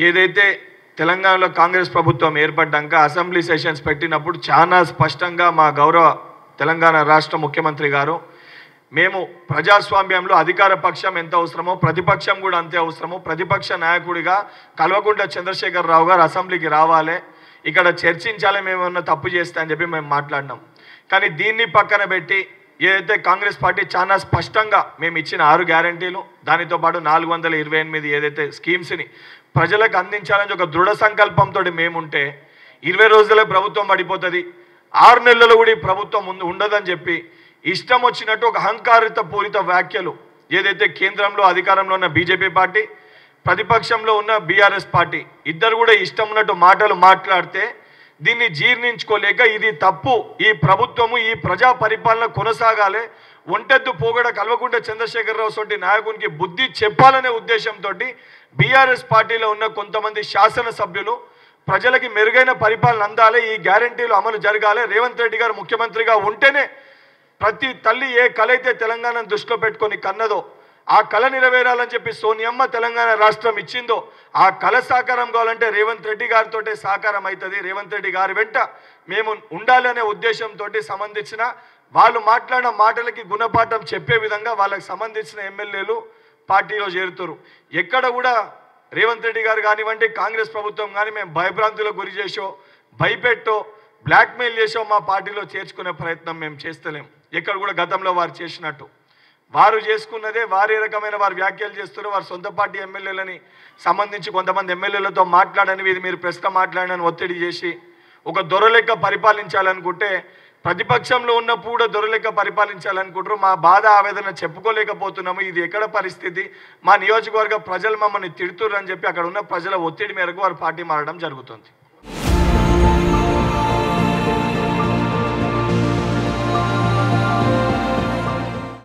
ఏదైతే తెలంగాణలో కాంగ్రెస్ ప్రభుత్వం ఏర్పడ్డాక అసెంబ్లీ సెషన్స్ పెట్టినప్పుడు చాలా స్పష్టంగా మా గౌరవ తెలంగాణ రాష్ట్ర ముఖ్యమంత్రి గారు మేము ప్రజాస్వామ్యంలో అధికార పక్షం ఎంత అవసరమో ప్రతిపక్షం కూడా అంతే అవసరమో ప్రతిపక్ష నాయకుడిగా కల్వకుంట్ల చంద్రశేఖరరావు గారు అసెంబ్లీకి రావాలి, ఇక్కడ చర్చించాలి, మేమేమన్నా తప్పు చేస్తా అని చెప్పి మేము మాట్లాడినాం. కానీ దీన్ని పక్కన పెట్టి ఏదైతే కాంగ్రెస్ పార్టీ చాలా స్పష్టంగా మేము ఇచ్చిన 6 గ్యారంటీలు దానితో పాటు 428 ఏదైతే స్కీమ్స్ని ప్రజలకు అందించాలని ఒక దృఢ సంకల్పంతో మేముంటే 20 రోజులే ప్రభుత్వం పడిపోతుంది, 6 నెలలు కూడా ఈ ప్రభుత్వం ఉండదని చెప్పి ఇష్టం వచ్చినట్టు ఒక అహంకారిత పూరిత వ్యాఖ్యలు ఏదైతే కేంద్రంలో అధికారంలో ఉన్న బీజేపీ పార్టీ ప్రతిపక్షంలో ఉన్న బీఆర్ఎస్ పార్టీ ఇద్దరు కూడా ఇష్టం ఉన్నట్టు మాటలు మాట్లాడితే దీన్ని జీర్ణించుకోలేక ఇది తప్పు, ఈ ప్రభుత్వము ఈ ప్రజా పరిపాలన కొనసాగాలి, ఒంటెద్దు పోగడ కల్వకుంట్ల చంద్రశేఖరరావు సొంటి నాయకునికి బుద్ధి చెప్పాలనే ఉద్దేశంతో బీఆర్ఎస్ పార్టీలో ఉన్న కొంతమంది శాసనసభ్యులు ప్రజలకి మెరుగైన పరిపాలన అందాలి, ఈ గ్యారంటీలు అమలు జరగాలి, రేవంత్ రెడ్డి గారు ముఖ్యమంత్రిగా ఉంటేనే ప్రతి తల్లి ఏ కళ అయితే తెలంగాణను దృష్టిలో పెట్టుకొని కన్నదో ఆ కళ నెరవేరాలని చెప్పి సోనియమ్మ తెలంగాణ రాష్ట్రం ఇచ్చిందో ఆ కళ సాకారం కావాలంటే రేవంత్ రెడ్డి గారితో సాకారం అవుతుంది. రేవంత్ రెడ్డి గారి వెంట మేము ఉండాలనే ఉద్దేశంతో సంబంధించిన వాళ్ళు మాట్లాడిన మాటలకి గుణపాఠం చెప్పే విధంగా వాళ్ళకి సంబంధించిన ఎమ్మెల్యేలు పార్టీలో చేరుతారు. ఎక్కడ కూడా రేవంత్ రెడ్డి గారు కానివ్వండి కాంగ్రెస్ ప్రభుత్వం కానీ మేము భయభ్రాంతులకు గురి చేసో భయపెట్టో బ్లాక్మెయిల్ చేసో మా పార్టీలో చేర్చుకునే ప్రయత్నం మేము చేస్తలేం. ఎక్కడ కూడా గతంలో వారు చేసినట్టు వారు చేసుకున్నదే వారి రకమైన వారు వ్యాఖ్యలు చేస్తారు. వారు సొంత పార్టీ ఎమ్మెల్యేలని సంబంధించి కొంతమంది ఎమ్మెల్యేలతో మాట్లాడని ఇది మీరు ప్రశ్న మాట్లాడని ఒత్తిడి చేసి ఒక దొరలెక్క పరిపాలించాలనుకుంటే ప్రతిపక్షంలో ఉన్నప్పుడు కూడా దొరలెక్క పరిపాలించాలనుకుంటారు. మా బాధ ఆవేదన చెప్పుకోలేకపోతున్నాము, ఇది ఎక్కడ పరిస్థితి, మా నియోజకవర్గ ప్రజలు మమ్మల్ని తిడుతుర్రు అని చెప్పి అక్కడ ఉన్న ప్రజల ఒత్తిడి మేరకు వారు పార్టీ మారడం జరుగుతుంది.